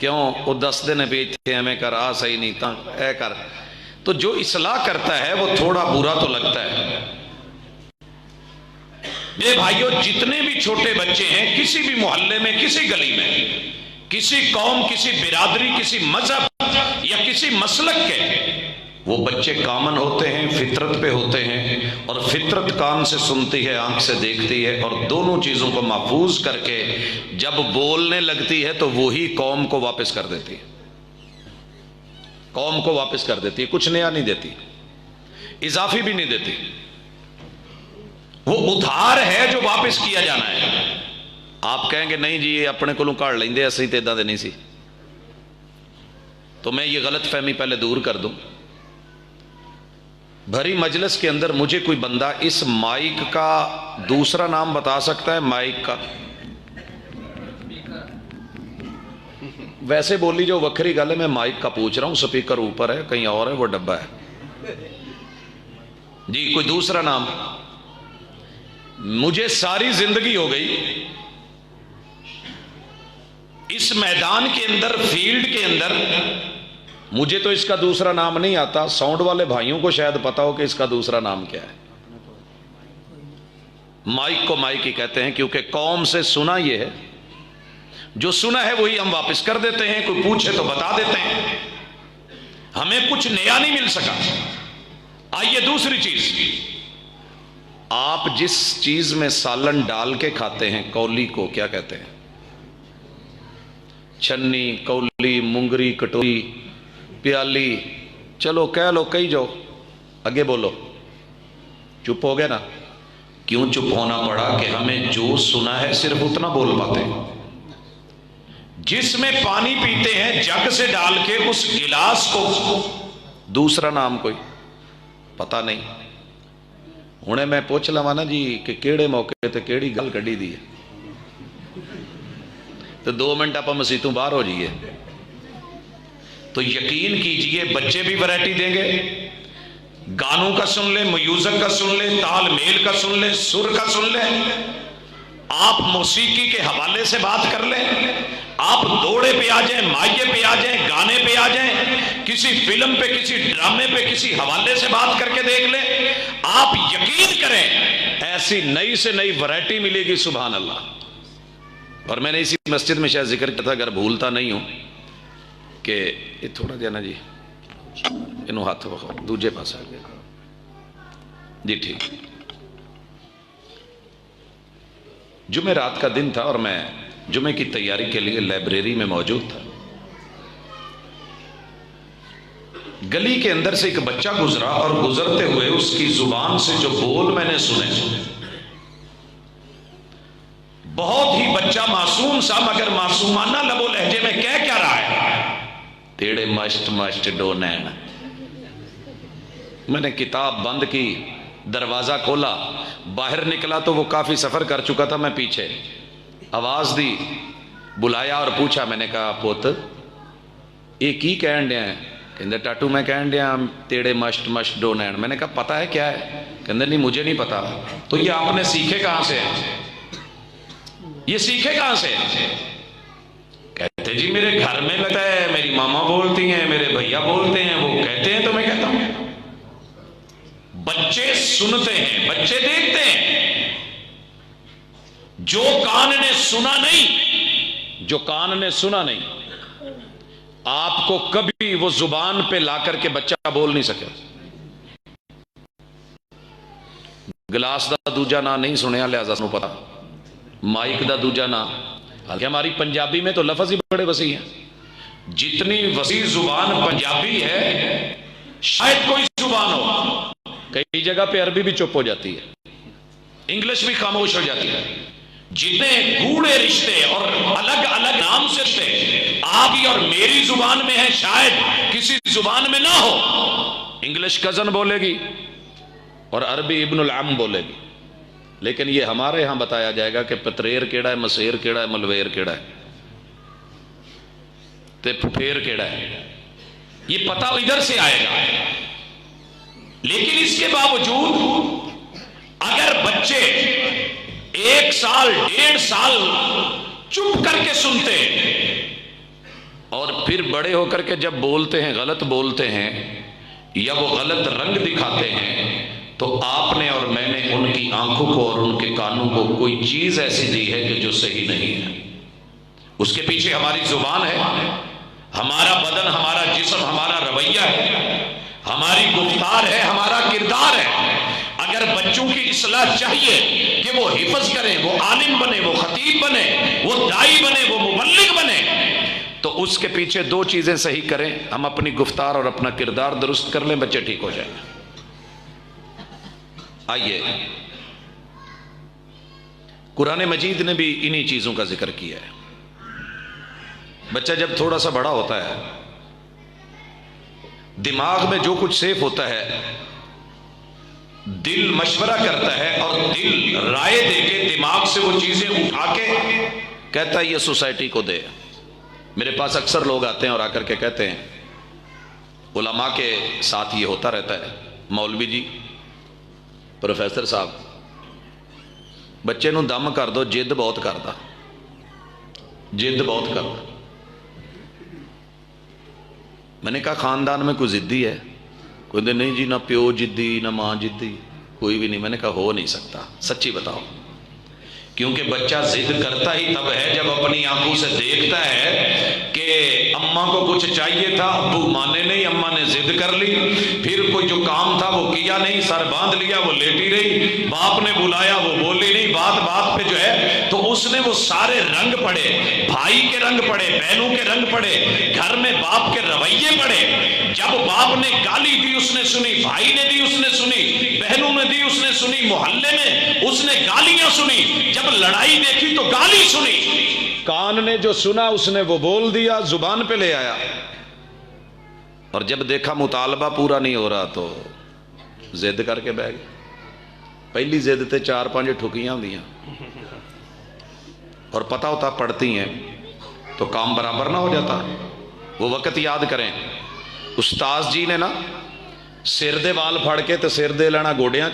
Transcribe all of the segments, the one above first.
کیوں وہ 10 دن پیچ تھے ہمیں کر آ صحیح نہیں تھا اے کر. تو جو اصلاح کرتا ہے وہ تھوڑا برا تو لگتا ہے. میرے بھائیوں جتنے بھی چھوٹے بچے ہیں کسی بھی محلے میں، کسی گلی میں، کسی قوم، کسی برادری، کسی مذہب یا کسی مسلک کے، وہ بچے کامن ہوتے ہیں، فطرت پہ ہوتے ہیں، اور فطرت کان سے سنتی ہے، آنکھ سے دیکھتی ہے، اور دونوں چیزوں کو محفوظ کر کے جب بولنے لگتی ہے تو وہی قوم کو واپس کر دیتی ہے. قوم کو واپس کر دیتی ہے، کچھ نیا نہیں دیتی، اضافی بھی نہیں دیتی. وہ ادھار ہے جو واپس کیا جانا ہے. آپ کہیں گے نہیں جی یہ اپنے کو کاڑ لیں دے ایسے ہی تیدا دے نہیں سی، تو میں یہ غلط فہمی پہلے دور کر دوں. بھری مجلس کے اندر مجھے کوئی بندہ اس مائک کا دوسرا نام بتا سکتا ہے؟ مائک کا ویسے بولی جو وکھری گل ہے، میں مائک کا پوچھ رہا ہوں. سپیکر اوپر ہے، کہیں اور ہے، وہ ڈبہ ہے جی. کوئی دوسرا نام؟ مجھے ساری زندگی ہو گئی اس میدان کے اندر، فیلڈ کے اندر، مجھے تو اس کا دوسرا نام نہیں آتا. ساؤنڈ والے بھائیوں کو شاید پتا ہو کہ اس کا دوسرا نام کیا ہے. مائک کو مائک ہی کہتے ہیں کیونکہ قوم سے سنا یہ ہے، جو سنا ہے وہی ہم واپس کر دیتے ہیں. کوئی پوچھے تو بتا دیتے ہیں، ہمیں کچھ نیا نہیں مل سکا. آئیے دوسری چیز، آپ جس چیز میں سالن ڈال کے کھاتے ہیں، کولی کو کیا کہتے ہیں؟ چھنی، کولی، مونگری، کٹوری، پیالی، چلو کہہ لو، کہی جاؤ، آگے بولو. چپ ہو گئے نا؟ کیوں چپ ہونا پڑا؟ کہ ہمیں جو سنا ہے صرف اتنا بول پاتے ہیں. جس میں پانی پیتے ہیں جگ سے ڈال کے، اس گلاس کو دوسرا نام کوئی پتا نہیں. ہنے میں پوچھ لوا نا جی کہ کیڑے موقع تے کیڑی گل کڈی دی ہے، تو 2 منٹ آپ مسیتوں باہر ہو جائیے. تو یقین کیجئے بچے بھی ورائٹی دیں گے. گانوں کا سن لیں، میوزک کا سن لیں، تال میل کا سن لیں، سر کا سن لیں. آپ موسیقی کے حوالے سے بات کر لیں، آپ دوڑے پہ آ جائیں، مائے پہ آ جائیں، گانے پہ آ جائیں، کسی فلم پہ، کسی ڈرامے پہ، کسی حوالے سے بات کر کے دیکھ لیں. آپ یقین کریں ایسی نئی سے نئی ورائٹی ملے گی. سبحان اللہ. اور میں نے اسی مسجد میں شاید ذکر کیا تھا، اگر بھولتا نہیں ہوں، کہ یہ تھوڑا جا نا جی انہوں ہاتھ بخو دوجے پاس آ گیا جی. ٹھیک. جمعہ رات کا دن تھا اور میں جمعے کی تیاری کے لیے لائبریری میں موجود تھا. گلی کے اندر سے ایک بچہ گزرا اور گزرتے ہوئے اس کی زبان سے جو بول میں نے سنے، بہت ہی بچہ معصوم سا، مگر معصومانہ لب و لہجے میں کہہ کیا رہا ہے؟ تیڑے مشت مشت ڈو نین. میں نے کتاب بند کی، دروازہ کھولا، باہر نکلا تو وہ کافی سفر کر چکا تھا. میں پیچھے آواز دی، بلایا اور پوچھا. میں نے کہا پوت یہ کی کہن دیا ہے؟ کہندے ٹاٹو میں کہن دیا تیڑے مشت مشت ڈو نین. میں نے کہا پتہ ہے کیا ہے؟ کہندے نہیں مجھے نہیں پتا. تو یہ آپ نے سیکھے کہاں سے؟ یہ سیکھے کہاں سے؟ کہتے جی میرے گھر میں لگتا ہے، میری ماما بولتی ہیں، میرے بھیا بولتے ہیں، وہ کہتے ہیں تو میں کہتا ہوں. بچے سنتے ہیں، بچے دیکھتے ہیں. جو کان نے سنا نہیں، جو کان نے سنا نہیں، آپ کو کبھی وہ زبان پہ لا کر کے بچہ بول نہیں سکے. گلاس دا دوجا نا نہیں سنیا لہذا سنو پتا، مائک دا دوجا نا. حالانکہ ہماری پنجابی میں تو لفظ ہی بڑے وسیع ہیں. جتنی وسیع زبان پنجابی ہے شاید کوئی زبان ہو. کئی جگہ پہ عربی بھی چپ ہو جاتی ہے، انگلش بھی خاموش ہو جاتی ہے. جتنے گوڑے رشتے اور الگ الگ نام سے رشتے آپ کی اور میری زبان میں ہیں، شاید کسی زبان میں نہ ہو. انگلش کزن بولے گی اور عربی ابن العم بولے گی، لیکن یہ ہمارے ہاں بتایا جائے گا کہ پتریر کیڑا ہے، مسیر کیڑا ہے، ملویر کیڑا ہے، تے پھپھیر کیڑا ہے. یہ پتہ ادھر سے آئے گا. لیکن اس کے باوجود اگر بچے 1 سال 1.5 سال چپ کر کے سنتے اور پھر بڑے ہو کر کے جب بولتے ہیں غلط بولتے ہیں یا وہ غلط رنگ دکھاتے ہیں تو آپ نے اور میں نے ان کی آنکھوں کو اور ان کے کانوں کو کوئی چیز ایسی دی ہے کہ جو صحیح نہیں ہے. اس کے پیچھے ہماری زبان ہے، ہمارا بدن، ہمارا جسم، ہمارا رویہ ہے، ہماری گفتار ہے، ہمارا کردار ہے. اگر بچوں کی اصلاح چاہیے کہ وہ حفظ کریں، وہ عالم بنے، وہ خطیب بنے، وہ داعی بنے، وہ مبلغ بنے، تو اس کے پیچھے دو چیزیں صحیح کریں. ہم اپنی گفتار اور اپنا کردار درست کر لیں، بچے ٹھیک ہو جائیں. آئیے، قرآن مجید نے بھی انہی چیزوں کا ذکر کیا ہے. بچہ جب تھوڑا سا بڑا ہوتا ہے، دماغ میں جو کچھ سیف ہوتا ہے، دل مشورہ کرتا ہے اور دل رائے دے کے دماغ سے وہ چیزیں اٹھا کے کہتا ہے یہ سوسائٹی کو دے. میرے پاس اکثر لوگ آتے ہیں اور آ کر کے کہتے ہیں، علماء کے ساتھ یہ ہوتا رہتا ہے، مولوی جی، پروفیسر صاحب، بچے نو دم کر دو، جد بہت کردا، جد بہت کردا. میں نے کہا خاندان میں کوئی ضدی ہے؟ کوئی دے نہیں جی، نہ پیو جدی نہ ماں جدی، کوئی بھی نہیں. میں نے کہا ہو نہیں سکتا، سچی بتاؤ. کیونکہ بچہ ضد کرتا ہی تب ہے جب اپنی آنکھوں سے دیکھتا ہے کہ اماں کو کچھ چاہیے تھا، ابو مانے نہیں، اماں نے ضد کر لی، پھر کوئی جو کام تھا وہ کیا نہیں، سر باندھ لیا، وہ لیٹی رہی، باپ نے بلایا وہ بولی نہیں، بات بات پہ جو ہے تو اس نے وہ سارے رنگ پڑے، بھائی کے رنگ پڑے، بہنوں کے رنگ پڑے، گھر میں باپ کے رویے پڑے. جب باپ نے گالی دی اس نے سنی، بھائی نے دی اس نے سنی، بہنوں نے دی اس نے سنی، محلے میں اس نے گالیاں سنی، جب لڑائی دیکھی تو گالی سنی، کان نے جو سنا اس نے وہ بول دیا، زبان پہ لے آیا. اور جب دیکھا مطالبہ پورا نہیں ہو رہا تو ضد کر کے بیٹھ گئے. پہلی ضد تے 4-5 ٹھکیاں ہوندیاں، اور پتہ ہوتا پڑھتی ہیں تو کام برابر نہ ہو جاتا. وہ وقت یاد کریں، استاذ جی نے نا سر دے وال پھڑ کے تے سر دے لینا گوڑیاں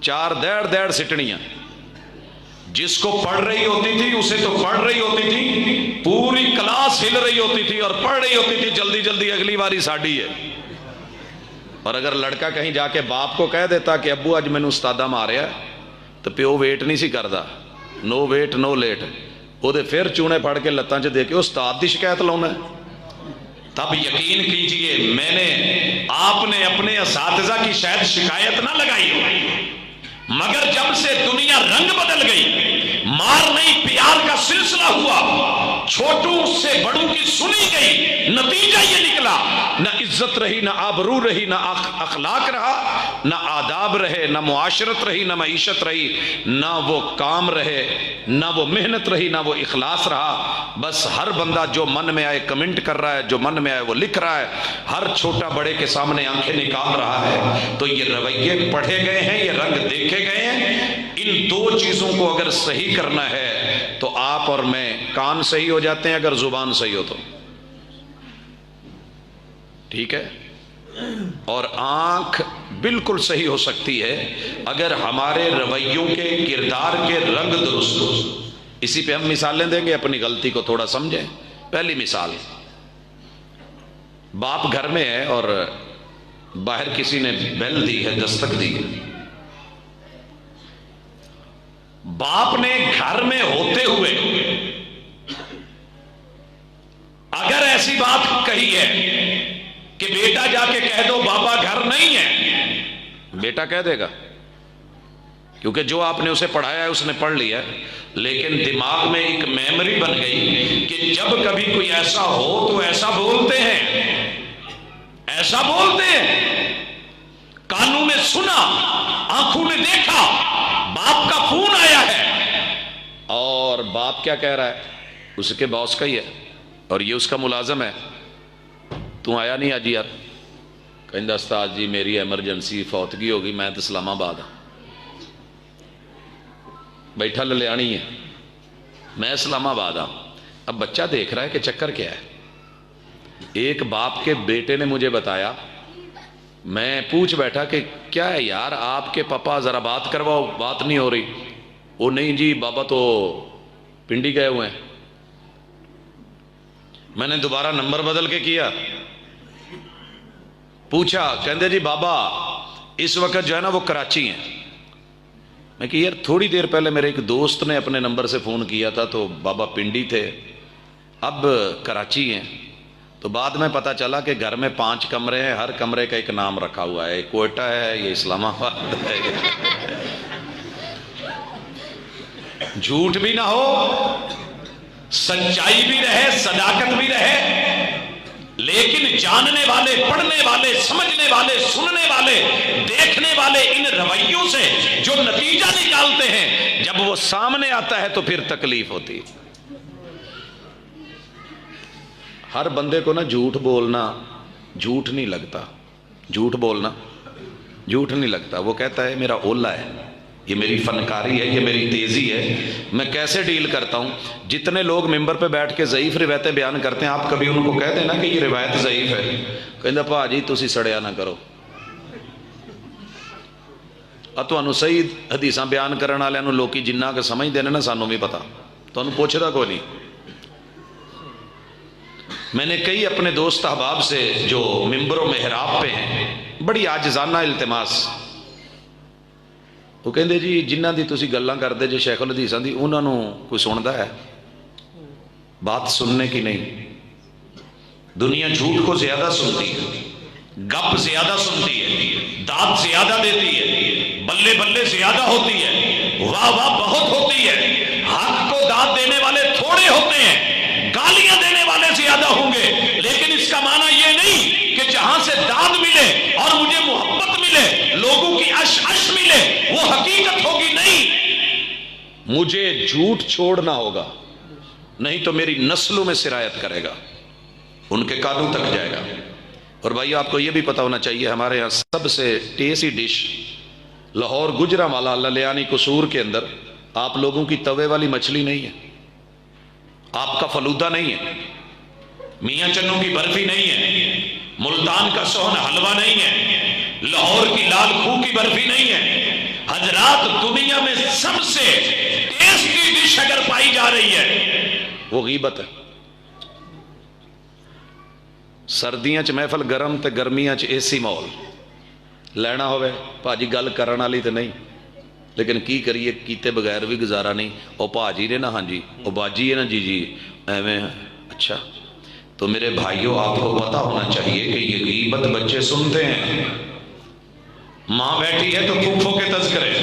4 دیڑ سٹنیاں. جس کو پڑھ رہی ہوتی تھی اسے تو پڑھ رہی ہوتی تھی، پوری کلاس ہل رہی ہوتی تھی اور پڑھ رہی ہوتی تھی جلدی جلدی اگلی باری ساڑی ہے. اور اگر لڑکا کہیں جا کے باپ کو کہہ دیتا کہ ابو اج میں نے استادہ ماریا تو پیو ویٹ نہیں سی کردا، نو ویٹ نو لیٹ، وہ دے پھر چونے پھڑ کے لتاں چ دے کے استاد دی شکایت لاؤنا ہے. تب یقین کیجئے میں نے، آپ نے اپنے اساتذہ کی شاید شکایت نہ لگائی ہو، مگر جب سے دنیا رنگ بدل گئی، مار نہیں پیار کا سلسلہ ہوا، چھوٹوں سے بڑوں کی سنی گئی، نتیجہ یہ نکلا، نہ عزت رہی، نہ آبرو رہی، نہ اخلاق رہا، نہ آداب رہے، نہ معاشرت رہی، نہ معیشت رہی، نہ وہ کام رہے، نہ وہ محنت رہی، نہ وہ اخلاص رہا. بس ہر بندہ جو من میں آئے کمنٹ کر رہا ہے، جو من میں آئے وہ لکھ رہا ہے، ہر چھوٹا بڑے کے سامنے آنکھیں نکال رہا ہے. تو یہ رویے پڑھے گئے ہیں، یہ رنگ دیکھے گئے ہیں. ان 2 چیزوں کو اگر صحیح کرنا ہے تو آپ اور میں، کان صحیح ہو جاتے ہیں اگر زبان صحیح ہو تو ٹھیک ہے، اور آنکھ بالکل صحیح ہو سکتی ہے اگر ہمارے رویوں کے، کردار کے رنگ درست ہو. اسی پہ ہم مثالیں دیں گے، اپنی غلطی کو تھوڑا سمجھیں. پہلی مثال، باپ گھر میں ہے اور باہر کسی نے بیل دی ہے، دستک دی ہے. باپ نے گھر میں ہوتے ہوئے اگر ایسی بات کہی ہے کہ بیٹا جا کے کہہ دو بابا گھر نہیں ہے، بیٹا کہہ دے گا، کیونکہ جو آپ نے اسے پڑھایا ہے اس نے پڑھ لیا ہے. لیکن دماغ میں ایک میموری بن گئی کہ جب کبھی کوئی ایسا ہو تو ایسا بولتے ہیں، ایسا بولتے ہیں. کانوں نے سنا، آنکھوں نے دیکھا، باپ کا فون آیا ہے، اور باپ کیا کہہ رہا ہے؟ اس کے باس کا ہی ہے اور یہ اس کا ملازم ہے. تو آیا نہیں آج یار؟ کہندہ استاد جی میری ایمرجنسی فوتگی ہوگی، میں تو اسلام آباد ہوں، بیٹھا للیانی ہے، میں اسلام آباد ہوں. اب بچہ دیکھ رہا ہے کہ چکر کیا ہے. ایک باپ کے بیٹے نے مجھے بتایا، میں پوچھ بیٹھا کہ کیا ہے یار آپ کے پاپا، ذرا بات کرواؤ، بات نہیں ہو رہی. وہ نہیں جی بابا تو پنڈی گئے ہوئے ہیں. میں نے دوبارہ نمبر بدل کے کیا، پوچھا، کہندے جی بابا اس وقت جو ہے نا وہ کراچی ہیں۔ میں کہ یار تھوڑی دیر پہلے میرے ایک دوست نے اپنے نمبر سے فون کیا تھا تو بابا پنڈی تھے، اب کراچی ہیں۔ تو بعد میں پتا چلا کہ گھر میں 5 کمرے ہیں، ہر کمرے کا ایک نام رکھا ہوا ہے، ایک کوئٹہ ہے، یہ اسلام آباد ہے۔ جھوٹ بھی نہ ہو، سچائی بھی رہے، صداقت بھی رہے، لیکن جاننے والے، پڑھنے والے، سمجھنے والے، سننے والے، دیکھنے والے ان رویوں سے جو نتیجہ نکالتے ہیں، جب وہ سامنے آتا ہے تو پھر تکلیف ہوتی ہے۔ ہر بندے کو نا جھوٹ بولنا جھوٹ نہیں لگتا، جھوٹ بولنا جھوٹ نہیں لگتا۔ وہ کہتا ہے میرا اولا ہے، یہ میری فنکاری ہے، یہ میری تیزی ہے، میں کیسے ڈیل کرتا ہوں۔ جتنے لوگ ممبر پہ بیٹھ کے ضعیف روایتیں بیان کرتے ہیں، آپ کبھی ان کو کہہ دیں نا کہ یہ روایت ضعیف ہے، کہندے پا جی تسی سڑیا نہ کرو، تانوں صحیح حدیثاں بیان کرن والے نوں لوکی جنہ کہ سمجھ دینے نا، سانوں بھی پتا، تانوں پوچھدا کوئی نہیں۔ میں نے کئی اپنے دوست احباب سے جو ممبر و محراب پہ ہیں، بڑی عاجزانہ التماس، وہ کہندے جی جنہ دی تسی گلاں کردے جے شیخ الحدیثاں دی، انہاں نوں کوئی سندا ہے؟ بات سننے کی نہیں، دنیا جھوٹ کو زیادہ سنتی ہے، گپ زیادہ سنتی ہے، داد زیادہ دیتی ہے، بلے بلے زیادہ ہوتی ہے، واہ واہ بہت ہوتی ہے، حق کو داد دینے والے تھوڑے ہوتے ہیں، گالیاں دینے والے زیادہ ہوں گے، لیکن اس کا معنی یہ نہیں کہ جہاں سے داد ملے اور مجھے محبت ملے، لوگوں کی اش اش ملے، وہ حقیقت ہوگی نہیں۔ مجھے جھوٹ چھوڑنا ہوگا، نہیں تو میری نسلوں میں سرایت کرے گا، ان کے کانوں تک جائے گا۔ اور بھائی آپ کو یہ بھی پتا ہونا چاہیے، ہمارے یہاں سب سے ٹیسٹی ڈش لاہور گجرانوالہ للیانی قصور کے اندر آپ لوگوں کی توے والی مچھلی نہیں ہے، آپ کا فلودہ نہیں ہے، میاں چنوں کی برفی نہیں ہے، ملتان کا سہن حلوہ نہیں ہے، لاہور کی لال کھو کی برفی نہیں ہے۔ حضرات دنیا میں سب سے ٹیسٹی ڈش اگر پائی جا رہی ہے وہ غیبت ہے۔ سردیاں چ محفل گرم تے گرمیاں چ اے سی ماحول لینا ہوئے پاجی گل کرن والی تے نہیں، لیکن کی کریے کیتے بغیر بھی گزارا نہیں۔ او پاجی نے نا ہاں جی، او باجی ہے نا جی جی ایویں، اچھا تو میرے بھائیوں آپ کو پتا ہونا چاہیے کہ یہ غیبت بچے سنتے ہیں۔ ماں بیٹھی ہے تو پھوپھوں کے تذکرے،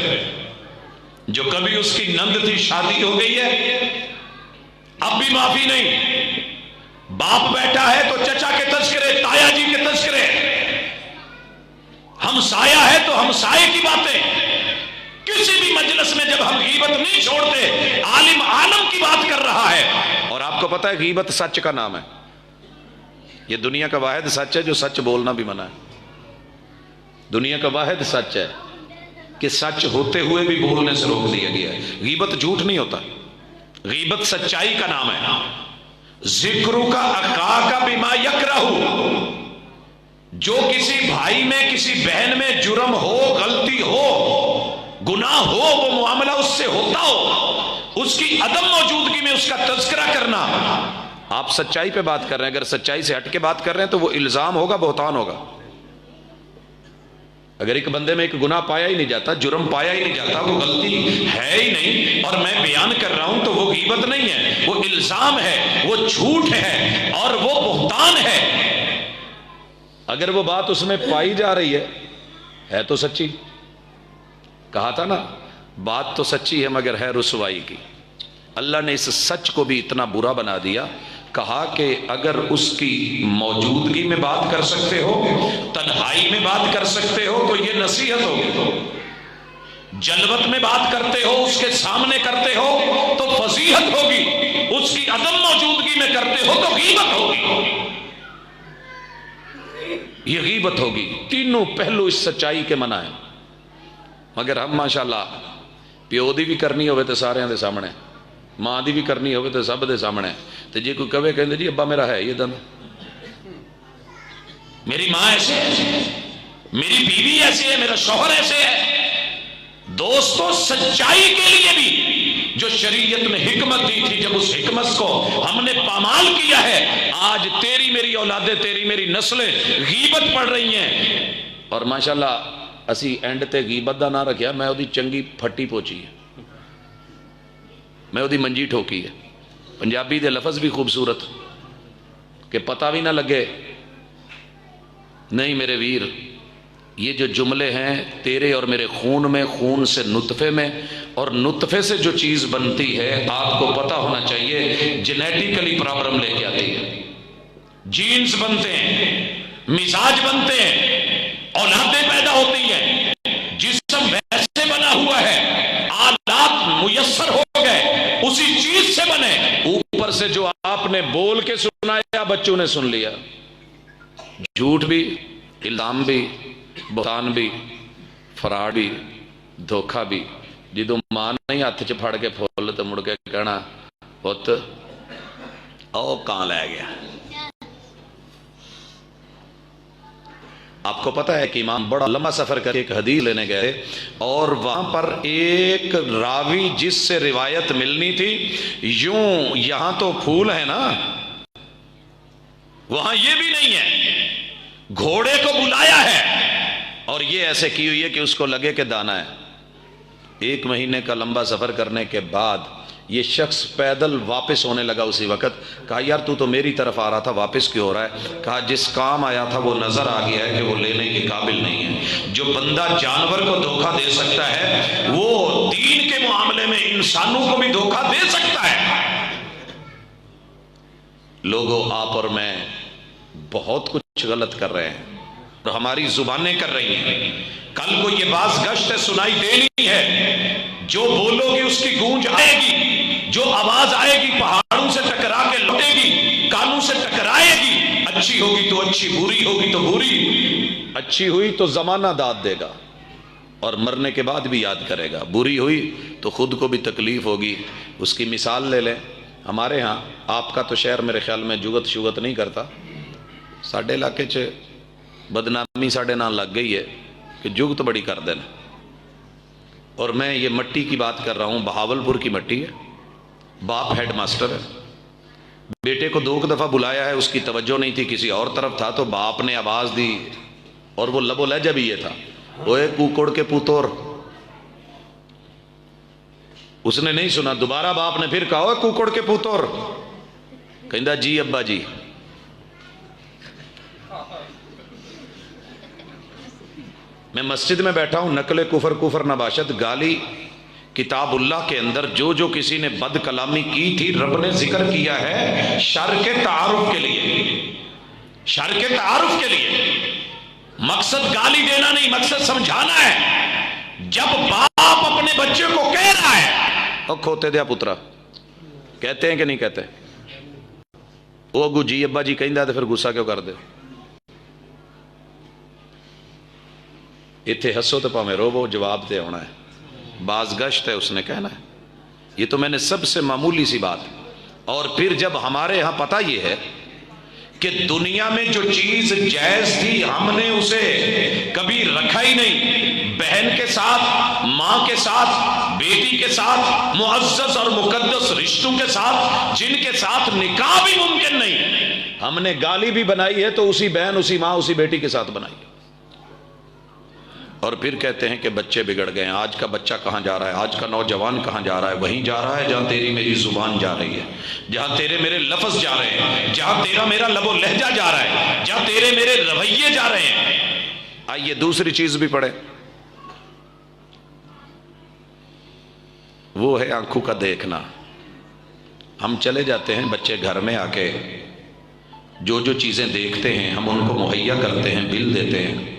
جو کبھی اس کی نند تھی شادی ہو گئی ہے اب بھی معافی نہیں، باپ بیٹھا ہے تو چچا کے تذکرے، تایا جی کے تذکرے، ہم سایہ ہے تو ہم سائے کی باتیں۔ کسی بھی مجلس میں جب ہم غیبت نہیں چھوڑتے، عالم عالم کی بات کر رہا ہے۔ اور آپ کو پتا ہے غیبت سچ کا نام ہے، یہ دنیا کا واحد سچ ہے جو سچ بولنا بھی منع ہے۔ دنیا کا واحد سچ ہے کہ سچ ہوتے ہوئے بھی بولنے سے روک دیا گیا ہے۔ غیبت جھوٹ نہیں ہوتا، غیبت سچائی کا نام ہے۔ ذکر کا اقا کا بما یکرہ، جو کسی بھائی میں کسی بہن میں جرم ہو، غلطی ہو، گناہ ہو، وہ معاملہ اس سے ہوتا ہو، اس کی عدم موجودگی میں اس کا تذکرہ کرنا۔ آپ سچائی پہ بات کر رہے ہیں، اگر سچائی سے ہٹ کے بات کر رہے ہیں تو وہ الزام ہوگا، بہتان ہوگا۔ اگر ایک بندے میں ایک گناہ پایا ہی نہیں جاتا، جرم پایا ہی نہیں جاتا، وہ غلطی ہے ہی نہیں، اور میں بیان کر رہا ہوں تو وہ غیبت نہیں ہے، وہ الزام ہے، وہ جھوٹ ہے، اور وہ بہتان ہے۔ اگر وہ بات اس میں پائی جا رہی ہے تو سچی، کہا تھا نا بات تو سچی ہے مگر ہے رسوائی کی۔ اللہ نے اس سچ کو بھی اتنا برا بنا دیا، کہا کہ اگر اس کی موجودگی میں بات کر سکتے ہو، تنہائی میں بات کر سکتے ہو تو یہ نصیحت ہوگی، جلوت میں بات کرتے ہو، اس کے سامنے کرتے ہو تو فضیحت ہوگی، اس کی عدم موجودگی میں کرتے ہو تو غیبت ہوگی، یہ غیبت ہوگی۔ تینوں پہلو اس سچائی کے منع ہیں، مگر ہم ماشاءاللہ پیو دی بھی کرنی ہوئے تو سارے دے سامنے، ماں دی بھی کرنی ہوئے تو سب دے سامنے، تو جی کوئی کہے کہندے جی ابا میرا ہے یہ دن، میری ماں ایسے ہے، میری بیوی ایسے ہے، میرا شوہر ایسے ہے۔ دوستو سچائی کے لیے بھی جو شریعت نے حکمت دی تھی، جب اس حکمت کو ہم نے پامال کیا ہے، آج تیری میری اولادیں، تیری میری نسلیں غیبت پڑھ رہی ہیں۔ اور ماشاءاللہ اسی اینڈ تے غیبت دا نہ رکھیا، میں وہ چنگی پھٹی پوچھی ہے، میں وہ منجی ٹھوکی ہے۔ پنجابی دے لفظ بھی خوبصورت کہ پتہ بھی نہ لگے۔ نہیں میرے ویر، یہ جو جملے ہیں تیرے اور میرے خون میں، خون سے نطفے میں، اور نطفے سے جو چیز بنتی ہے آپ کو پتہ ہونا چاہیے جینیٹیکلی پرابلم لے کے آتی ہے۔ جینز بنتے ہیں، مزاج بنتے ہیں، اولادیں پیدا ہوتی ہیں، جسم ویسے بنا ہوا ہے، آلات میسر ہو گئے، اسی چیز سے بنے، اوپر سے جو آپ نے بول کے سنایا بچوں نے سن لیا۔ جھوٹ بھی، الزام بھی، بہتان بھی، فراڈ بھی، دھوکہ بھی۔ جدو ماں نہیں ہاتھ چ پھڑ کے پھول تو مڑ کے کہنا پت او کہاں لے گیا۔ آپ کو پتہ ہے کہ امام بڑا لمبا سفر کر کے ایک حدیث لینے گئے اور وہاں پر ایک راوی جس سے روایت ملنی تھی، یوں یہاں تو پھول ہے نا، وہاں یہ بھی نہیں ہے، گھوڑے کو بلایا ہے اور یہ ایسے کی ہوئی ہے کہ اس کو لگے کہ دانا ہے۔ 1 مہینے کا لمبا سفر کرنے کے بعد یہ شخص پیدل واپس ہونے لگا۔ اسی وقت کہا یار تو میری طرف آ رہا تھا، واپس کیوں ہو رہا ہے؟ کہا جس کام آیا تھا وہ نظر آ گیا ہے کہ وہ لینے کے قابل نہیں ہے۔ جو بندہ جانور کو دھوکہ دے سکتا ہے وہ دین کے معاملے میں انسانوں کو بھی دھوکہ دے سکتا ہے۔ لوگوں، آپ اور میں بہت کچھ غلط کر رہے ہیں اور ہماری زبانیں کر رہی ہیں۔ کل کو یہ باز گشت سنائی دینی ہے، جو بولو گی اس کی گونج آئے گی، جو آواز آئے گی پہاڑوں سے ٹکرا کے لوٹے گی، کانوں سے ٹکرائے گی۔ اچھی ہوگی تو اچھی، بری ہوگی تو بری۔ اچھی ہوئی تو زمانہ داد دے گا اور مرنے کے بعد بھی یاد کرے گا، بری ہوئی تو خود کو بھی تکلیف ہوگی۔ اس کی مثال لے لیں، ہمارے ہاں، آپ کا تو شہر میرے خیال میں جگت شگت نہیں کرتا، ساڑھے علاقے چ بدنامی ساڑھے نہ لگ گئی ہے کہ جگت بڑی کر دینا۔ اور میں یہ مٹی کی بات کر رہا ہوں، بہاولپور کی مٹی ہے، باپ ہیڈ ماسٹر ہے، بیٹے کو 2 دفعہ بلایا ہے، اس کی توجہ نہیں تھی، کسی اور طرف تھا، تو باپ نے آواز دی اور وہ لب و لہجہ بھی یہ تھا، اوے کوکڑ کے پوتور۔ اس نے نہیں سنا، دوبارہ باپ نے پھر کہا اوے کوکڑ کے پوتور، کہندا جی ابا جی۔ میں مسجد میں بیٹھا ہوں، نقل کفر نباشت، گالی کتاب اللہ کے اندر جو جو کسی نے بد کلامی کی تھی رب نے ذکر کیا ہے شر کے تعارف کے لیے، شر کے تعارف کے لیے۔ مقصد گالی دینا نہیں، مقصد سمجھانا ہے۔ جب باپ اپنے بچے کو کہہ رہا ہے اور کھوتے دیا پترا، کہتے ہیں کہ نہیں کہتے؟ وہ اگو جی ابا جی کہندا تو پھر غصہ کیوں کر دے؟ اتھے ہسو تو پاویں روو، جواب دے ہونا ہے، باز گشت ہے اس نے کہنا ہے۔ یہ تو میں نے سب سے معمولی سی بات۔ اور پھر جب ہمارے ہاں پتہ یہ ہے کہ دنیا میں جو چیز جائز تھی ہم نے اسے کبھی رکھا ہی نہیں۔ بہن کے ساتھ، ماں کے ساتھ، بیٹی کے ساتھ، معزز اور مقدس رشتوں کے ساتھ، جن کے ساتھ نکاح بھی ممکن نہیں، ہم نے گالی بھی بنائی ہے تو اسی بہن، اسی ماں، اسی بیٹی کے ساتھ بنائی ہے۔ اور پھر کہتے ہیں کہ بچے بگڑ گئے ہیں۔ آج کا بچہ کہاں جا رہا ہے؟ آج کا نوجوان کہاں جا رہا ہے؟ وہیں جا رہا ہے جہاں تیری میری زبان جا رہی ہے، جہاں تیرے میرے لفظ جا رہے ہیں، جہاں تیرا میرا لب و لہجہ جا رہا ہے، جہاں تیرے میرے رویے جا رہے ہیں۔ آئیے دوسری چیز بھی پڑھیں، وہ ہے آنکھوں کا دیکھنا۔ ہم چلے جاتے ہیں، بچے گھر میں آ کے جو جو چیزیں دیکھتے ہیں ہم ان کو مہیا کرتے ہیں، بل دیتے ہیں۔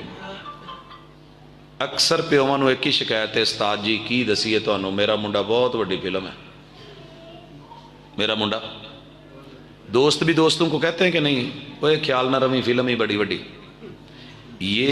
اکثر پیوواں نو ایک ہی شکایت ہے، استاد جی کی دسیے تانوں میرا منڈا بہت وڈی فلم ہے، میرا منڈا۔ دوست بھی دوستوں کو کہتے ہیں کہ نہیں وہ خیال نہ رویں فلم ہی بڑی وڈی۔ یہ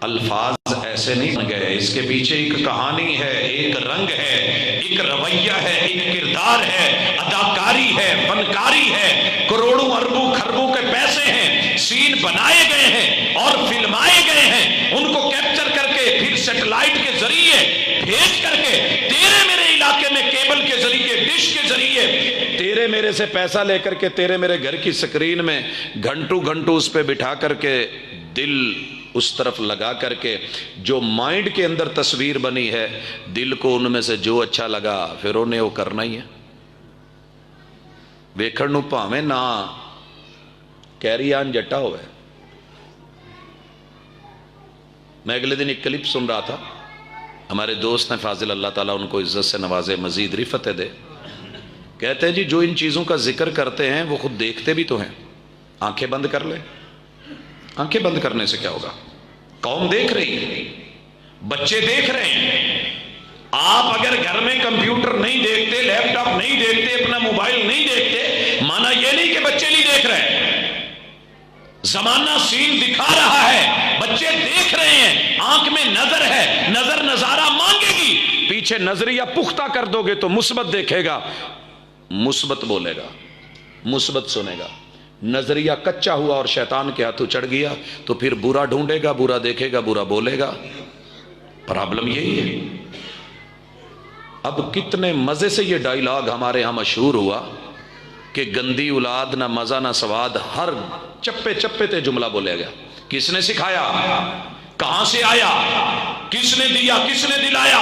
الفاظ ایسے نہیں بن گئے، اس کے پیچھے ایک کہانی ہے، ایک رنگ ہے، ایک رویہ ہے، ایک کردار ہے، اداکاری ہے، فنکاری ہے، کروڑوں اربوں خربوں کے پیسے ہیں، سین بنائے گئے ہیں اور فلمائے گئے ہیں، ان کو کیپچر کر کے پھر سیٹلائٹ کے ذریعے بھیج کر کے تیرے میرے علاقے میں میرے سے پیسہ لے کر کے تیرے میرے گھر کی سکرین میں گھنٹوں گھنٹوں اس پہ بٹھا کر کے دل اس طرف لگا کر کے جو مائنڈ کے اندر تصویر بنی ہے، دل کو ان میں سے جو اچھا لگا پھر انہیں وہ کرنا ہی ہے. ویکھن نو بھاویں نہ کیری آن جٹا ہوئے. میں اگلے دن ایک کلپ سن رہا تھا، ہمارے دوست ہیں فاضل، اللہ تعالیٰ ان کو عزت سے نوازے، مزید رفتیں دے. کہتے ہیں جی جو ان چیزوں کا ذکر کرتے ہیں وہ خود دیکھتے بھی تو ہیں. آنکھیں بند کر لیں، آنکھیں بند کرنے سے کیا ہوگا؟ قوم دیکھ رہی ہے، بچے دیکھ رہے ہیں. آپ اگر گھر میں کمپیوٹر نہیں دیکھتے، لیپ ٹاپ نہیں دیکھتے، اپنا موبائل نہیں دیکھتے، مانا یہ نہیں کہ بچے نہیں دیکھ رہے ہیں. زمانہ سین دکھا رہا ہے، بچے دیکھ رہے ہیں، آنکھ میں نظر ہے، نظر نظارہ مانگے گی. پیچھے نظریہ پختہ کر دو گے تو مثبت دیکھے گا، مثبت بولے گا، مثبت سنے گا. نظریہ کچا ہوا اور شیطان کے ہاتھوں چڑھ گیا تو پھر برا ڈھونڈے گا، برا دیکھے گا، برا بولے گا. پرابلم یہی ہے. اب کتنے مزے سے یہ ڈائیلاگ ہمارے ہاں مشہور ہوا کہ گندی اولاد نہ مزہ نہ سواد، ہر چپے چپے تے جملہ بولے گا. کس نے سکھایا؟ کہاں سے آیا؟ کس نے دیا؟ کس نے دلایا؟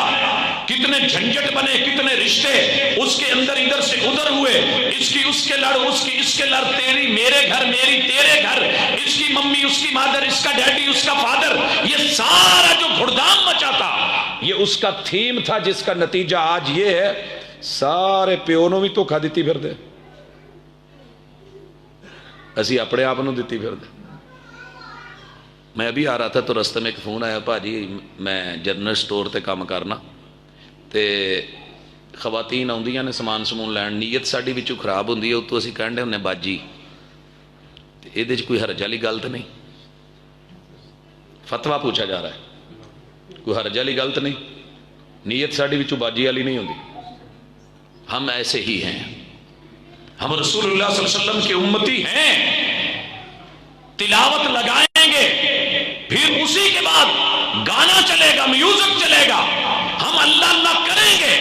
کتنے جھنجٹ بنے، کتنے رشتے اس کے اندر ادھر سے ادھر ہوئے، اس کی اس کے لڑ، اس کی اس کے لڑ، تیری میرے گھر، میری تیرے گھر، اس کی ممی اس کی مادر، اس کا ڈیڈی اس کا فادر. یہ سارا جو گھڑدام مچا تھا یہ اس کا تھیم تھا، جس کا نتیجہ آج یہ ہے سارے پیونوں بھی دھوکھا دیتی پھر دے، اسی اپنے آپ نو دیتی پھر دے. میں ابھی آ رہا تھا تو رستے میں ایک فون آیا، بھاجی میں جنرل سٹور تے کام کرنا تے خواتین آؤندیاں نے سامان سمون لین، نیت ساڈی وچوں خراب ہوندی ہے، اتوں اسی کہندے ہوندے باجی تے ایدے وچ کوئی حرج والی گل تے نہیں. فتویٰ پوچھا جا رہا ہے، کوئی حرج والی گل تے نہیں، نیت ساڈی وچوں باجی والی نہیں ہوندی. ہم ایسے ہی ہیں، ہم رسول اللہ صلی اللہ علیہ وسلم کے امتی ہیں. تلاوت لگائیں گے پھر اسی کے بعد گانا چلے گا، میوزک چلے گا، ہم اللہ اللہ کریں گے،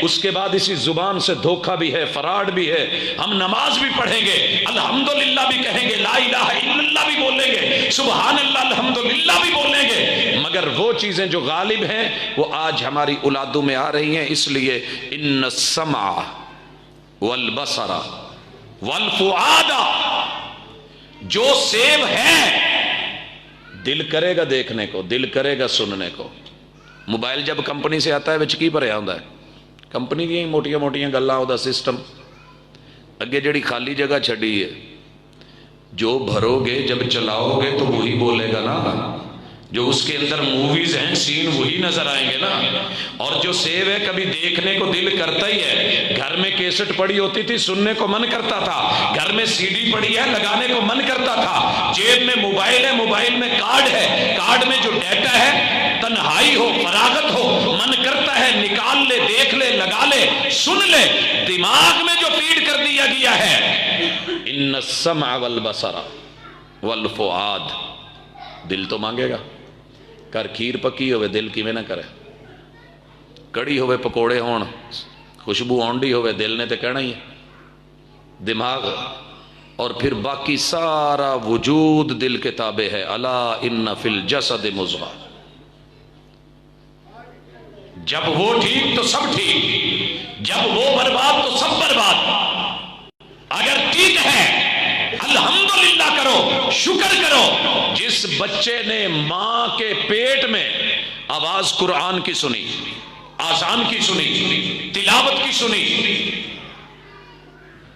اس کے بعد اسی زبان سے دھوکہ بھی ہے، فراڈ بھی ہے. ہم نماز بھی پڑھیں گے، الحمدللہ بھی کہیں گے، لا الہ الا اللہ بھی بولیں گے، سبحان اللہ الحمدللہ بھی بولیں گے، مگر وہ چیزیں جو غالب ہیں وہ آج ہماری اولادوں میں آ رہی ہیں. اس لیے ان السمع والبصر والفؤاد، جو سیب ہے دل کرے گا دیکھنے کو، دل کرے گا سننے کو. موبائل جب کمپنی سے آتا ہے وچ کی بھریا ہوندا ہے؟ کمپنی دی موٹیاں موٹیاں گلاں، او دا سسٹم. اگے جڑی خالی جگہ چھڈی ہے، جو بھرو گے جب چلاؤ گے تو وہی بولے گا نا. جو اس کے اندر موویز ہیں، سین وہی نظر آئیں گے نا. اور جو سیب ہے کبھی دیکھنے کو دل کرتا ہی ہے. گھر میں کیسٹ پڑی ہوتی تھی، سننے کو من کرتا تھا. گھر میں سی ڈی پڑی ہے، لگانے کو من کرتا تھا. جیب میں موبائل ہے، موبائل میں کارڈ ہے، کارڈ میں جو ڈیٹا ہے، تنہائی ہو فراغت ہو، من کرتا ہے نکال لے، دیکھ لے، لگا لے، سن لے. دماغ میں جو فیڈ کر دیا گیا ہے، ان السمع والبصر والفؤاد، دل تو مانگے گا. کر کھیر پکی ہوئے دل کی میں نہ کرے، کڑی ہوئے پکوڑے ہون، خوشبو آنڈی ہوئے دل نے تے کہنا ہی ہے. دماغ اور پھر باقی سارا وجود دل کے تابع ہے. الا ان فی الجسد مضغہ، جب وہ ٹھیک تو سب ٹھیک، جب وہ برباد تو سب برباد. اگر ٹھیک ہے الحمدللہ کرو، شکر کرو. جس بچے نے ماں کے پیٹ میں آواز قرآن کی سنی، آذان کی سنی، تلاوت کی سنی،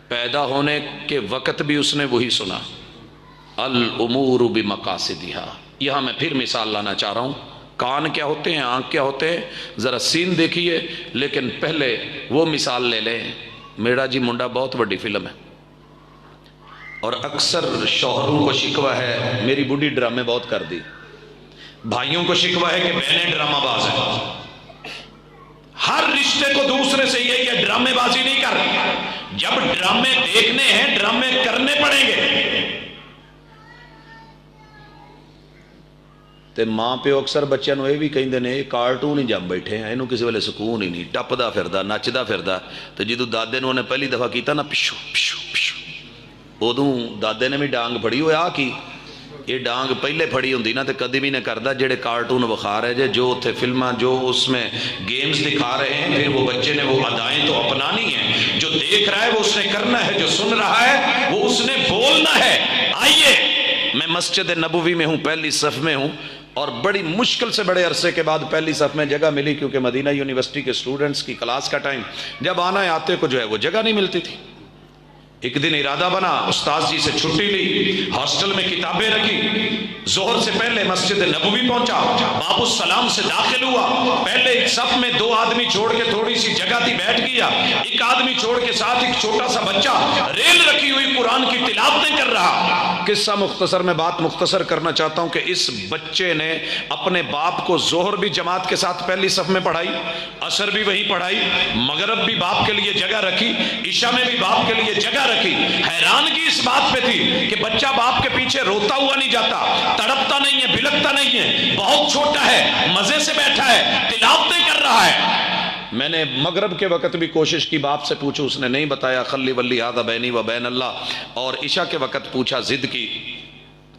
پیدا ہونے کے وقت بھی اس نے وہی سنا. الامور بمقاصدها. یہاں میں پھر مثال لانا چاہ رہا ہوں. کان کیا ہوتے ہیں، آنکھ کیا ہوتے ہیں، ذرا سین دیکھیے. لیکن پہلے وہ مثال لے لیں. میرا جی منڈا بہت بڑی فلم ہے، اور اکثر شوہروں کو شکوہ ہے میری بڈھی ڈرامے بہت کر دی، بھائیوں کو شکوہ ہے کہ بہنیں ڈرامہ باز ہیں. ہر رشتے کو دوسرے سے یہ ڈرامے بازی نہیں کر. جب ڈرامے دیکھنے ہیں ڈرامے کرنے پڑیں گے. تے ماں پیو اکثر بچوں کو یہ بھی کہتے ہیں یہ کارٹون ہی جم بیٹھے ہیں، یہ کسی ویلے سکون ہی نہیں، ٹپدا پھردا نچدا پھردا۔ تو جدوں دادے نے انہیں پہلی دفعہ کیتا نا پشو پشو پشو، ادوں دادے نے بھی ڈانگ پھڑی ہوئے آ کی یہ ڈانگ پہلے پھڑی ہوندی نا تو کدی بھی نہ کردا جڑے کارٹون وکھا رہے جے، جو اتنے فلماں جو اس میں گیمز دکھا رہے ہیں، پھر وہ بچے نے وہ ادائیں تو اپنانی ہیں، جو دیکھ رہا ہے وہ اس نے کرنا ہے، جو سن رہا ہے وہ اس نے بولنا ہے۔ آئیے میں مسجد نبوی میں ہوں، پہلی صف میں ہوں، اور بڑی مشکل سے بڑے عرصے کے بعد پہلی صف میں جگہ ملی، کیونکہ مدینہ یونیورسٹی کے اسٹوڈنٹس کی کلاس کا ٹائم جب آنا ہے آتے کو جو ہے وہ جگہ نہیں ملتی تھی۔ ایک دن ارادہ بنا، استاذ جی سے چھٹی لی، ہاسٹل میں کتابیں رکھی، ظہر سے پہلے مسجد نبوی پہنچا، باب السلام سے داخل ہوا، پہلے ایک صف میں 2 آدمی چھوڑ کے تھوڑی سی جگہ تھی بیٹھ گیا، ایک آدمی چھوڑ کے ساتھ ایک چھوٹا سا بچہ ریل رکھی ہوئی قرآن کی تلاوتیں کر رہا۔ قصہ مختصر، میں بات مختصر کرنا چاہتا ہوں کہ اس بچے نے اپنے باپ کو ظہر بھی جماعت کے ساتھ پہلی صف میں پڑھائی، عصر بھی وہیں پڑھائی، مغرب بھی باپ کے لیے جگہ رکھی، عشاء میں بھی باپ کے لیے جگہ رکھی۔ حیرانگی اس بات پہ تھی کہ بچہ باپ کے پیچھے روتا ہوا نہیں جاتا، تڑپتا نہیں ہے، بلکتا نہیں ہے، بہت چھوٹا ہے، مزے سے بیٹھا ہے، تلاوتیں کر رہا ہے۔ میں نے مغرب کے وقت بھی کوشش کی باپ سے پوچھو، اس نے نہیں بتایا، خلی ولی ھذا بینی و بین اللہ، اور عشاء کے وقت پوچھا، ضد کی،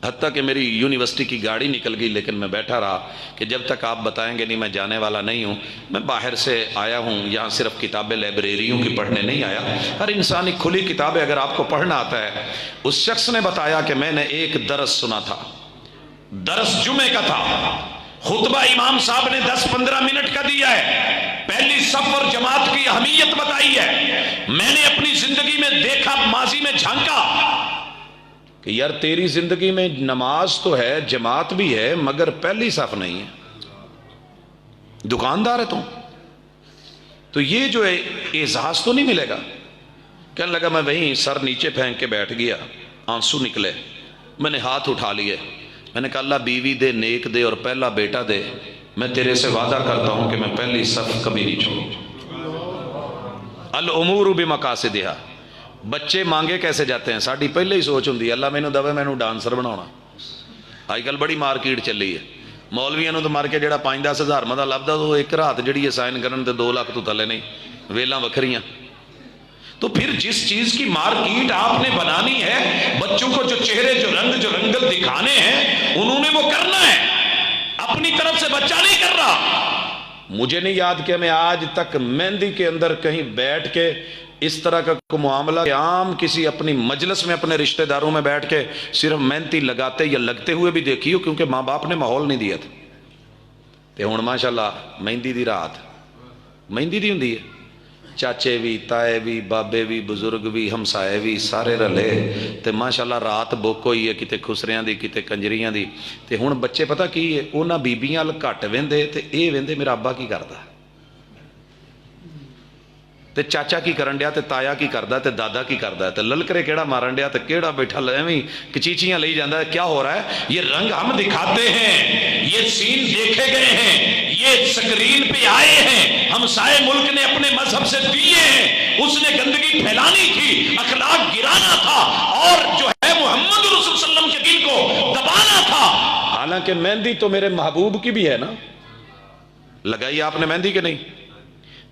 حتیٰ کہ میری یونیورسٹی کی گاڑی نکل گئی، لیکن میں بیٹھا رہا کہ جب تک آپ بتائیں گے نہیں میں جانے والا نہیں ہوں۔ میں باہر سے آیا ہوں، یہاں صرف کتابیں لائبریریوں کی پڑھنے نہیں آیا، ہر انسانی کھلی کتابیں اگر آپ کو پڑھنا آتا ہے۔ اس شخص نے بتایا کہ میں نے ایک درس سنا تھا، درس جمعے کا تھا، خطبہ امام صاحب نے 10-15 منٹ کا دیا ہے، پہلی صف اور جماعت کی اہمیت بتائی ہے۔ میں نے اپنی زندگی میں دیکھا، ماضی میں جھانکا کہ یار تیری زندگی میں نماز تو ہے، جماعت بھی ہے، مگر پہلی صف نہیں ہے، دکاندار ہے تو یہ جو ہے اعزاز تو نہیں ملے گا۔ کہنے لگا میں وہیں سر نیچے پھینک کے بیٹھ گیا، آنسو نکلے، میں نے ہاتھ اٹھا لیے، میں نے کہا اللہ بیوی دے، نیک دے، اور پہلا بیٹا دے، میں تیرے سے وعدہ کرتا ہوں کہ میں پہلی صف کبھی نہیں چھوڑوں۔ الامور بمقاصدہا، بچے مانگے کیسے جاتے ہیں، ساڑی پہلے ہی سوچ ہوں دی اللہ میں نو دوے میں نو ڈانسر بناونا۔ آج کل بڑی مارکیٹ چلی ہے، مولویاں نو تو مار کے جڑا 5-10 ہزار مدہ لبدا تو ایک رات جڑی ہے سائن کرن تے 2 لاکھ تو تھلے نہیں، ویلاں وکھریاں۔ تو پھر جس چیز کی مارکیٹ آپ نے بنانی ہے، بچوں کو جو چہرے، جو رنگ، جو رنگل دکھانے ہیں، انہوں نے وہ کرنا ہے، اپنی طرف سے بچہ نہیں کر رہا۔ مجھے نہیں یاد کہ میں آج تک مہندی کے اندر کہیں بیٹھ کے اس طرح کا کوئی معاملہ کہ عام کسی اپنی مجلس میں اپنے رشتہ داروں میں بیٹھ کے صرف مہندی لگاتے یا لگتے ہوئے بھی دیکھی ہو، کیونکہ ماں باپ نے ماحول نہیں دیا تھا۔ تے ہن ماشاءاللہ مہندی دی رات، مہندی دی ہوندی ہے، چاچے بھی، تائے بھی، بابے بھی، بزرگ بھی، ہمسائے بھی، سارے رلے تے ماشاءاللہ رات بک ہوئی ہے، کتے خسریاں دی، کتے کنجریاں دی۔ تے ہن بچے پتہ کی ہے، انہاں بیبیاں ال گھٹ ویندے تے اے ویندے میرا ابا کی کردا، تے چاچا کی کرن ڈیا، تے تایا کی کردا، تے دادا کی کردا، تے للکرے کیڑا مارن ڈیا، تے کیڑا بیٹھا ایویں کچیچیاں لئی جاندا ہے۔ کیا ہو رہا ہے؟ یہ رنگ ہم دکھاتے ہیں، یہ سین دیکھے گئے ہیں، یہ سکرین پہ آئے ہیں، ہمسائے ملک نے اپنے مذہب سے دیے ہیں، اس نے گندگی پھیلانی تھی، اخلاق گرانا تھا، اور جو ہے محمد رسول صلی اللہ علیہ وسلم کے دل کو دبانا تھا۔ حالانکہ مہندی تو میرے محبوب کی بھی ہے نا، لگائی آپ نے مہندی کے نہیں؟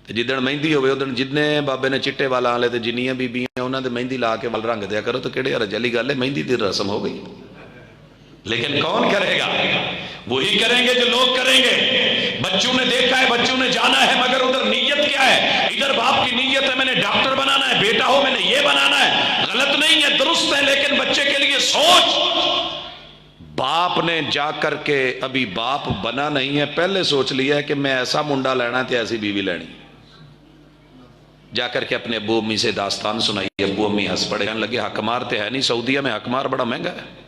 جدن مہندی ہوئے ادن جتنے بابے نے چٹے والا آلے تے جنیاں بیبیاں انہاں دے مہندی لا کے ول رنگ دیا کرو، تو کیڑے حرج والی گل ہے، مہندی دی رسم ہو گئی۔ لیکن کون کرے گا؟ وہی کریں گے جو لوگ کریں گے۔ بچوں نے دیکھا ہے، بچوں نے جانا ہے، مگر ادھر نیت کیا ہے؟ ادھر باپ کی نیت ہے میں نے ڈاکٹر بنانا ہے، بیٹا ہو میں نے یہ بنانا ہے، غلط نہیں ہے، درست ہے، لیکن بچے کے لیے سوچ۔ باپ نے جا کر کے ابھی باپ بنا نہیں ہے، پہلے سوچ لیا ہے کہ میں ایسا منڈا لینا ہے تو ایسی بیوی لینی، جا کر کے اپنے ابو امی سے داستان سنائی، ابو امی ہنس پڑے، کہنے لگے حق مار تے ہے نہیں، سعودیہ میں حق مار بڑا مہنگا ہے۔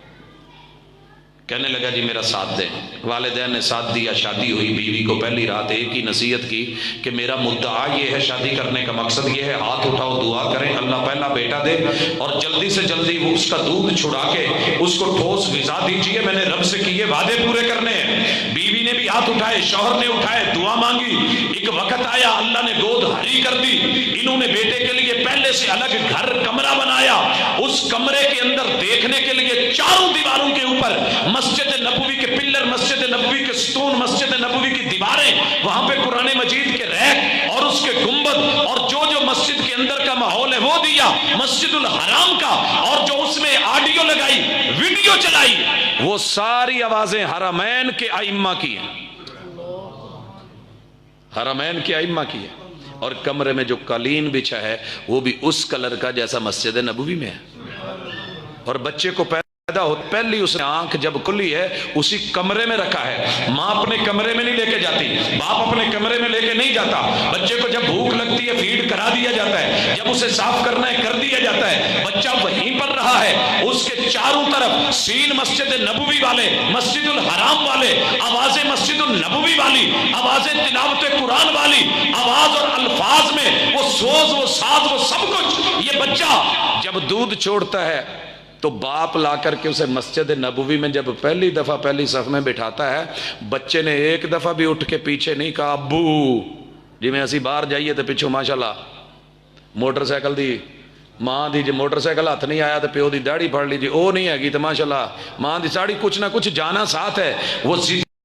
کہنے لگا جی میرا ساتھ دیں، والدین نے ساتھ دیا، شادی ہوئی، بیوی کو پہلی رات ایک ہی نصیحت کی کہ میرا مدعا یہ ہے، شادی کرنے کا مقصد یہ ہے، ہاتھ اٹھاؤ دعا کریں اللہ پہلا بیٹا دے، اور جلدی سے جلدی وہ اس کا دودھ چھڑا کے اس کو ٹھوس غذا دیجیے، میں نے رب سے کیے وعدے پورے کرنے ہیں۔ بیوی نے بھی ہاتھ اٹھائے، شوہر نے اٹھائے، دعا مانگی. ایک وقت آیا اللہ نے گود ہری کر دی. انہوں نے بیٹے کے لیے پہلے سے الگ گھر کمرہ بنایا. اس کمرے کے اندر دیکھنے کے لیے چاروں دیواروں کے اوپر مسجد نبوی کے پلر، مسجد نبوی کے ستون، مسجد نبوی کی دیواریں، وہاں پہ قرآن مجید کے ریک اور اس کے گنبد، اور جو مسجد کے اندر کا ماحول ہے وہ دیا. مسجد الحرام کا، اور جو اس میں آڈیو لگائی، ویڈیو چلائی، وہ ساری آوازیں حرمین کے ائمہ کی ہیں، حرمین کے ائمہ کی ہیں. اور کمرے میں جو قالین بچھا ہے وہ بھی اس کلر کا جیسا مسجد نبوی میں ہے. اور بچے کو پیدا ہو پہلی اس نے آنکھ جب کھلی ہے اسی کمرے میں رکھا ہے. ماں اپنے کمرے میں نہیں لے کے جاتی، باپ اپنے کمرے میں لے کے نہیں جاتا. بچے کو جب بھوک لگتی ہے فیڈ کرا دیا جاتا ہے، جب اسے صاف کرنا ہے کر دیا جاتا ہے. بچہ وہیں پر رہا ہے. اس کے چاروں طرف سین مسجد نبوی والے، مسجد الحرام والے، آوازیں مسجد النبوی والی، آوازیں تلاوت قرآن والی، آواز اور الفاظ میں وہ سوز، وہ ساز، وہ سب کچھ. یہ بچہ جب دودھ چھوڑتا ہے تو باپ لا کر کے اسے مسجد نبوی میں جب پہلی دفعہ پہلی صف میں بٹھاتا ہے، بچے نے ایک دفعہ بھی اٹھ کے پیچھے نہیں کہا ابو جی میں اسی باہر جائیے تو پیچھو ماشاءاللہ موٹر سائیکل دی ماں دی، جی موٹر سائیکل ہاتھ نہیں آیا تو پیو دی داڑھی پھڑ لی، جی او نہیں ہے گی تو ماشاءاللہ ماں دی ساڑھی، کچھ نہ کچھ جانا ساتھ ہے. وہ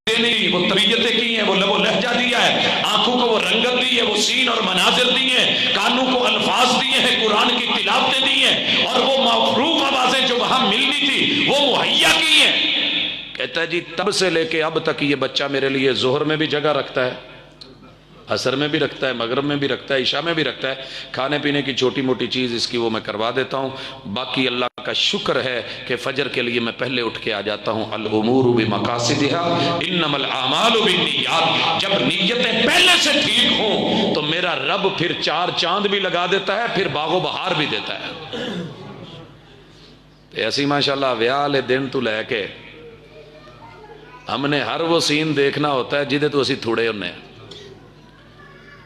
نہیں، وہ طبیعتیں کی ہیں، وہ لب و لہجہ دیا ہے، آنکھوں کو وہ رنگت دی ہے، وہ سین اور مناظر دی ہیں، کانوں کو الفاظ دیے ہیں، قرآن کی تلاوتیں دی ہیں، اور وہ معروف آوازیں جو وہاں ملنی تھی وہ مہیا کی ہیں. کہتا ہے جی تب سے لے کے اب تک یہ بچہ میرے لیے ظہر میں بھی جگہ رکھتا ہے، عصر میں بھی رکھتا ہے، مغرب میں بھی رکھتا ہے، عشاء میں بھی رکھتا ہے. کھانے پینے کی چھوٹی موٹی چیز اس کی وہ میں کروا دیتا ہوں. باقی اللہ کا شکر ہے کہ فجر کے لیے میں پہلے اٹھ کے آ جاتا ہوں. الامور بمقاصدها انما الاعمال بالنیات. جب نیتیں پہلے سے ٹھیک ہوں تو میرا رب پھر چار چاند بھی لگا دیتا ہے، پھر باغ و بہار بھی دیتا ہے. ایسی ماشاءاللہ ویاہ والے دن تو لے کے ہم نے ہر وہ سین دیکھنا ہوتا ہے جدے تو اسی تھوڑے ہونے.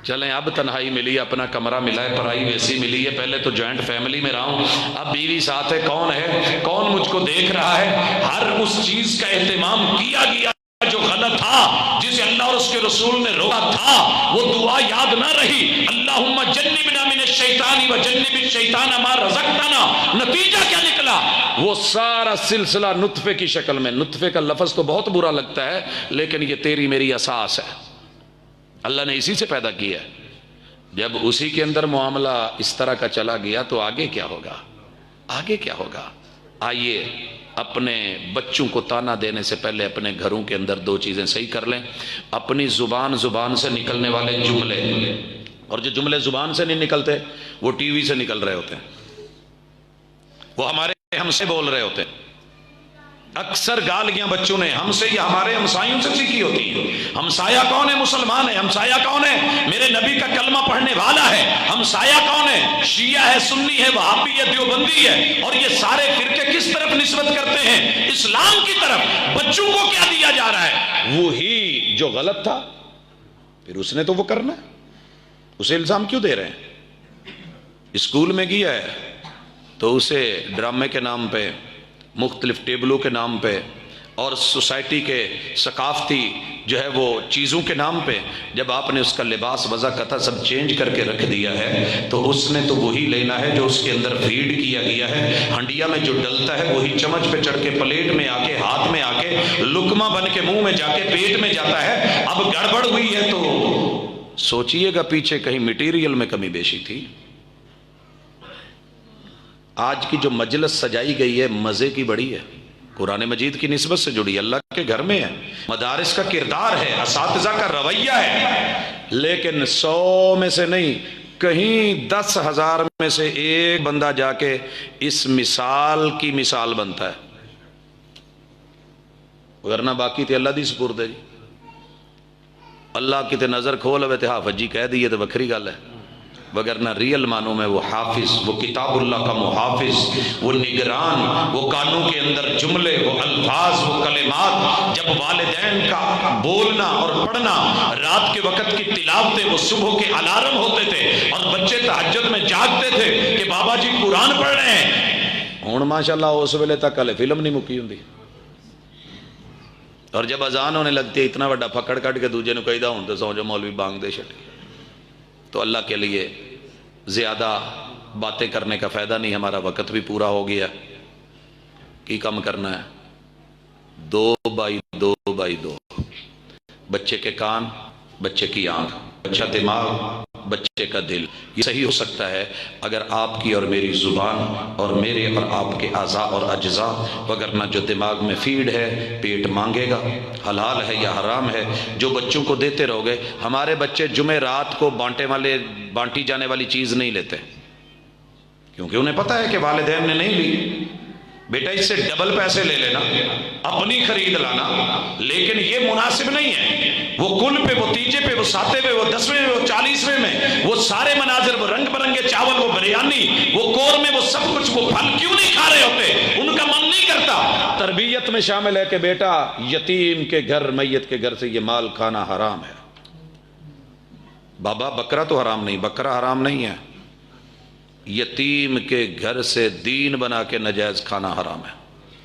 چلیں اب تنہائی ملی، اپنا کمرہ ملا ہے، پرائیویسی ملی ہے. پہلے تو جوائنٹ فیملی میں رہا ہوں، اب بیوی ساتھ ہے، کون مجھ کو دیکھ رہا ہے. ہر اس چیز کا اہتمام کیا گیا جو غلط تھا، جسے اللہ اور اس کے رسول نے روکا تھا. وہ دعا یاد نہ رہی، اللہم جنبنا من الشیطان وجنب الشیطان ما رزقتنا. نتیجہ کیا نکلا؟ وہ سارا سلسلہ نطفے کی شکل میں. نطفے کا لفظ تو بہت برا لگتا ہے لیکن یہ تیری میری اساس ہے، اللہ نے اسی سے پیدا کیا ہے. جب اسی کے اندر معاملہ اس طرح کا چلا گیا تو آگے کیا ہوگا؟ آگے کیا ہوگا؟ آئیے اپنے بچوں کو تانا دینے سے پہلے اپنے گھروں کے اندر دو چیزیں صحیح کر لیں. اپنی زبان سے نکلنے والے جملے، اور جو جملے زبان سے نہیں نکلتے وہ ٹی وی سے نکل رہے ہوتے ہیں، وہ ہم سے بول رہے ہوتے ہیں. اکثر گالیاں بچوں نے ہم سے یا ہمارے ہمسایوں سے سیکھی ہوتی ہیں. ہمسایہ کون ہے؟ مسلمان ہے. ہمسایہ کون ہے؟ میرے نبی کا کلمہ پڑھنے والا ہے. ہمسایہ کون ہے؟ شیعہ ہے، سنی ہے، وہابی ہے، دیوبندی ہے. اور یہ سارے فرقے کس طرف نسبت کرتے ہیں؟ اسلام کی طرف. بچوں کو کیا دیا جا رہا ہے؟ وہی جو غلط تھا پھر اس نے تو وہ کرنا ہے، اسے الزام کیوں دے رہے ہیں؟ اسکول میں گیا ہے تو اسے ڈرامے کے نام پہ، مختلف ٹیبلوں کے نام پہ، اور سوسائٹی کے ثقافتی جو ہے وہ چیزوں کے نام پہ جب آپ نے اس کا لباس وضع کتا سب چینج کر کے رکھ دیا ہے تو اس نے تو وہی لینا ہے جو اس کے اندر فیڈ کیا گیا ہے. ہنڈیا میں جو ڈلتا ہے وہی چمچ پہ چڑھ کے پلیٹ میں آ کے، ہاتھ میں آ کے، لقمہ بن کے منہ میں جا کے پیٹ میں جاتا ہے. اب گڑبڑ ہوئی ہے تو سوچئے گا پیچھے کہیں مٹیریل میں کمی بیشی تھی. آج کی جو مجلس سجائی گئی ہے مزے کی بڑی ہے، قرآن مجید کی نسبت سے جڑی، اللہ کے گھر میں ہے، مدارس کا کردار ہے، اساتذہ کا رویہ ہے. لیکن 100 میں سے نہیں، کہیں 10,000 میں سے ایک بندہ جا کے اس مثال کی مثال بنتا ہے، ورنہ باقی تے اللہ دی سپرد ہے. جی اللہ کی تے نظر کھول ہوئے تے حافظ جی کہہ دیئے تے وکری گل ہے، وگرنہ ریل معنوں میں وہ حافظ، وہ کتاب اللہ کا محافظ، وہ نگران، وہ کانوں کے اندر جملے، وہ الفاظ، وہ کلمات. جب والدین کا بولنا اور پڑھنا، رات کے وقت کی تلاوتیں، وہ صبح کے الارم ہوتے تھے اور بچے تہجد میں جاگتے تھے کہ بابا جی قرآن پڑھ رہے ہیں. ہوں ماشاءاللہ اس ویلے تک ہلے فلم نہیں مکی ہوں. اور جب اذان ہونے لگتی ہے اتنا بڑا پکڑ کٹ کے دوجے نو کہیدا ہوں تو سو جو مولوی بانگ دے چھٹے. تو اللہ کے لیے زیادہ باتیں کرنے کا فائدہ نہیں، ہمارا وقت بھی پورا ہو گیا. کی کم کرنا ہے؟ 2x2 بچے کے کان، بچے کی آنکھ، بچہ دماغ، بچے کا دل. یہ صحیح ہو سکتا ہے اگر آپ کی اور میری زبان اور میرے اور آپ کے اعضاء اور اجزاء، وگرنہ جو دماغ میں فیڈ ہے پیٹ مانگے گا، حلال ہے یا حرام ہے. جو بچوں کو دیتے رہو گے، ہمارے بچے جمعہ رات کو بانٹی جانے والی چیز نہیں لیتے، کیونکہ انہیں پتہ ہے کہ والدین نے نہیں لی. بیٹا اس سے ڈبل پیسے لے لینا، اپنی خرید لانا، لیکن یہ مناسب نہیں ہے. وہ کل پہ، وہ تیجے پہ، وہ ساتویں پہ، وہ 10ویں میں، وہ 40ویں میں، وہ سارے مناظر، وہ رنگ برنگے چاول، وہ بریانی، وہ قورمے، وہ سب کچھ، وہ پھل کیوں نہیں کھا رہے ہوتے؟ ان کا من نہیں کرتا. تربیت میں شامل ہے کہ بیٹا یتیم کے گھر، میت کے گھر سے یہ مال کھانا حرام ہے. بابا بکرا تو حرام نہیں، بکرا حرام نہیں ہے، یتیم کے گھر سے دین بنا کے نجائز کھانا حرام ہے.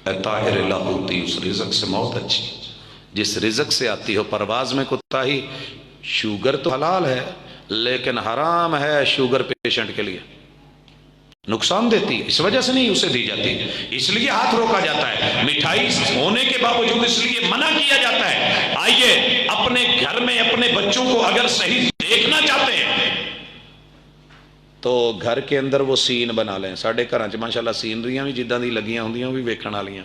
اے طاہر لاہوتی، اس رزق سے موت اچھی جس رزق سے آتی ہو. پرواز میں کوتاہی، شوگر تو حلال ہے لیکن حرام ہے شوگر پیشنٹ کے لیے، نقصان دیتی ہے، اس وجہ سے نہیں اسے دی جاتی، اس لیے ہاتھ روکا جاتا ہے. مٹھائی ہونے کے باوجود اس لیے منع کیا جاتا ہے. آئیے اپنے گھر میں اپنے بچوں کو اگر صحیح دیکھنا چاہتے ہیں تو گھر کے اندر وہ سین بنا لیں. ساڑھے گھراں چ ماشاءاللہ سینریاں بھی جداں دی لگیاں ہوندیاں بھی ویکھن والیاں،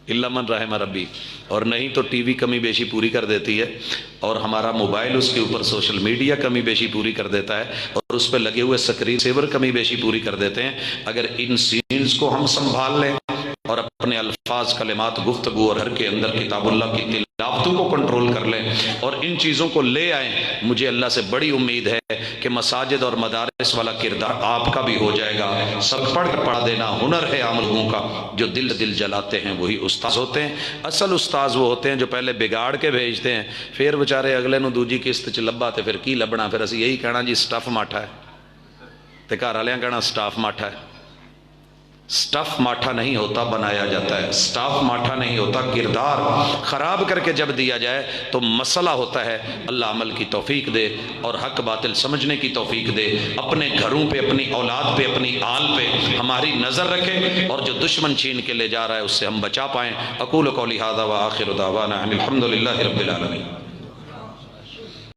الا من رحم ربی. اور نہیں تو ٹی وی کمی بیشی پوری کر دیتی ہے، اور ہمارا موبائل اس کے اوپر سوشل میڈیا کمی بیشی پوری کر دیتا ہے، اور اس پہ لگے ہوئے سکرین سیور کمی بیشی پوری کر دیتے ہیں. اگر ان سینز کو ہم سنبھال لیں اور اپنے الفاظ، کلمات، گفتگو اور گھر کے اندر کتاب اللہ کی تلاوتوں کو کنٹرول کر لیں اور ان چیزوں کو لے آئیں، مجھے اللہ سے بڑی امید ہے کہ مساجد اور مدارس والا کردار آپ کا بھی ہو جائے گا. سب پڑھ کر پڑھا دینا ہنر ہے عام لوگوں کا. جو دل جلاتے ہیں وہی استاذ ہوتے ہیں. اصل استاذ وہ ہوتے ہیں جو پہلے بگاڑ کے بھیجتے ہیں، پھر بچارے اگلے نو دوجی قسط چ لبا تے پھر کی لبنا. پھر اسی یہی کہنا جی سٹف ماٹھا ہے، تے گھر والیاں کہنا سٹاف ماٹھا ہے. سٹف ماٹھا نہیں ہوتا، بنایا جاتا ہے. سٹاف ماٹھا نہیں ہوتا، کردار خراب کر کے جب دیا جائے تو مسئلہ ہوتا ہے. اللہ عمل کی توفیق دے اور حق باطل سمجھنے کی توفیق دے. اپنے گھروں پہ، اپنی اولاد پہ، اپنی آل پہ ہماری نظر رکھے، اور جو دشمن چھین کے لے جا رہا ہے اس سے ہم بچا پائیں. اقول قولی ھذا وآخر دعوانا ان الحمد للہ رب العالمین.